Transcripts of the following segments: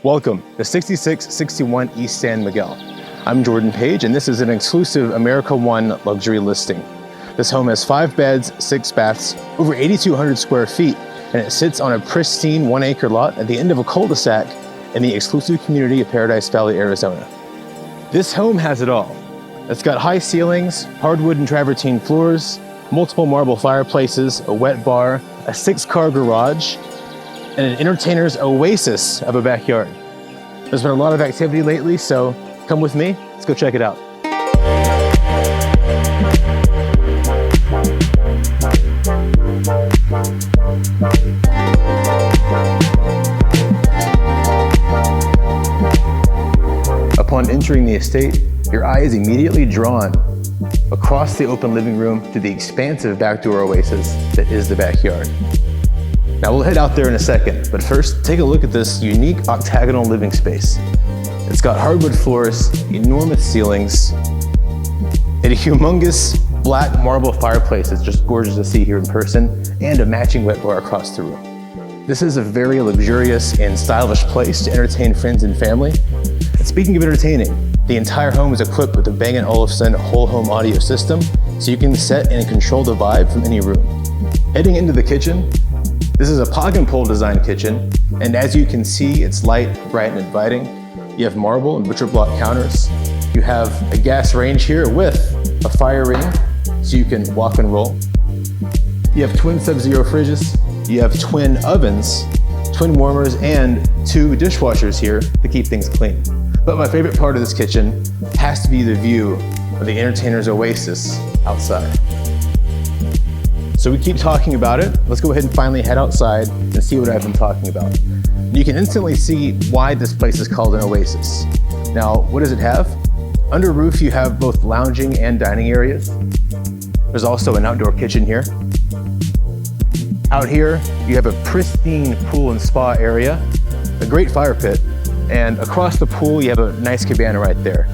Welcome to 6661 East San Miguel. I'm Jordan Page, and this is an exclusive America One luxury listing. This home has 5 beds, 6 baths, over 8,200 square feet, and it sits on a pristine 1-acre lot at the end of a cul-de-sac in the exclusive community of Paradise Valley, Arizona. This home has it all. It's got high ceilings, hardwood and travertine floors, multiple marble fireplaces, a wet bar, a 6-car garage, and an entertainer's oasis of a backyard. There's been a lot of activity lately, so come with me, let's go check it out. Upon entering the estate, your eye is immediately drawn across the open living room to the expansive backdoor oasis that is the backyard. Now we'll head out there in a second, but first take a look at this unique octagonal living space. It's got hardwood floors, enormous ceilings, and a humongous black marble fireplace that's just gorgeous to see here in person, and a matching wet bar across the room. This is a very luxurious and stylish place to entertain friends and family. And speaking of entertaining, the entire home is equipped with a Bang & Olufsen whole home audio system, so you can set and control the vibe from any room. Heading into the kitchen, this is a pog and pole design kitchen, and as you can see, it's light, bright, and inviting. You have marble and butcher block counters. You have a gas range here with a fire ring, so you can walk and roll. You have twin Sub-Zero fridges. You have twin ovens, twin warmers, and 2 dishwashers here to keep things clean. But my favorite part of this kitchen has to be the view of the entertainer's oasis outside. So we keep talking about it. Let's go ahead and finally head outside and see what I've been talking about. You can instantly see why this place is called an oasis. Now, what does it have? Under roof, you have both lounging and dining areas. There's also an outdoor kitchen here. Out here, you have a pristine pool and spa area, a great fire pit, and across the pool, you have a nice cabana right there.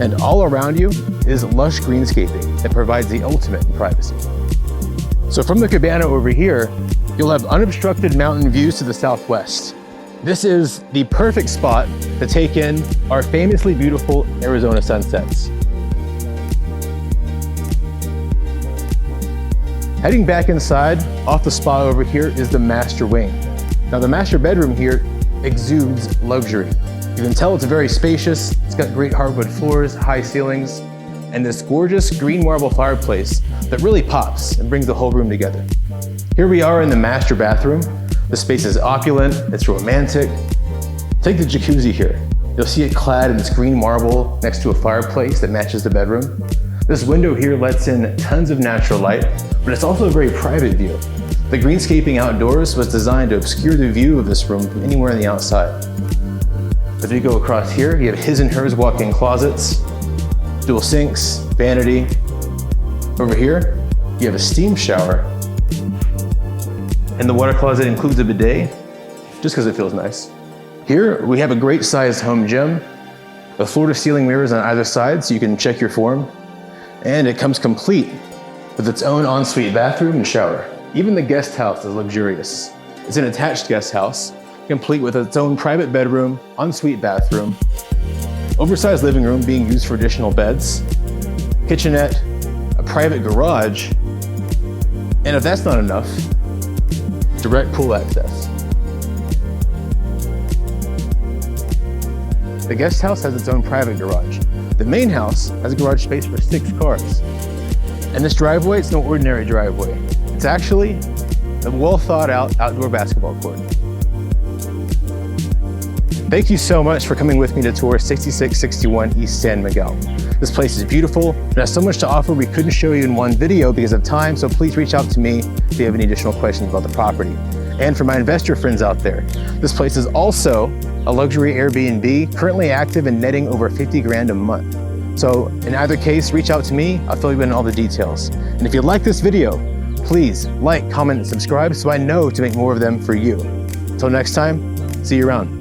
And all around you is lush greenscaping that provides the ultimate in privacy. So from the cabana over here, you'll have unobstructed mountain views to the southwest. This is the perfect spot to take in our famously beautiful Arizona sunsets. Heading back inside, off the spa over here is the master wing. Now the master bedroom here exudes luxury. You can tell it's very spacious. It's got great hardwood floors, high ceilings, and this gorgeous green marble fireplace that really pops and brings the whole room together. Here we are in the master bathroom. The space is opulent, it's romantic. Take the jacuzzi here. You'll see it clad in this green marble next to a fireplace that matches the bedroom. This window here lets in tons of natural light, but it's also a very private view. The greenscaping outdoors was designed to obscure the view of this room from anywhere on the outside. As we go across here, you have his and hers walk-in closets, dual sinks, vanity. Over here, you have a steam shower, and the water closet includes a bidet, just because it feels nice. Here, we have a great sized home gym, with floor-to-ceiling mirrors on either side so you can check your form, and it comes complete with its own ensuite bathroom and shower. Even the guest house is luxurious. It's an attached guest house, complete with its own private bedroom, ensuite bathroom, oversized living room being used for additional beds, kitchenette, a private garage, and if that's not enough, direct pool access. The guest house has its own private garage. The main house has a garage space for 6 cars. And this driveway, it's no ordinary driveway. It's actually a well thought out outdoor basketball court. Thank you so much for coming with me to tour 6661 East San Miguel. This place is beautiful and has so much to offer we couldn't show you in one video because of time, so please reach out to me if you have any additional questions about the property. And for my investor friends out there, this place is also a luxury Airbnb, currently active and netting over 50 grand a month. So in either case, reach out to me, I'll fill you in all the details. And if you like this video, please like, comment, and subscribe so I know to make more of them for you. Until next time, see you around.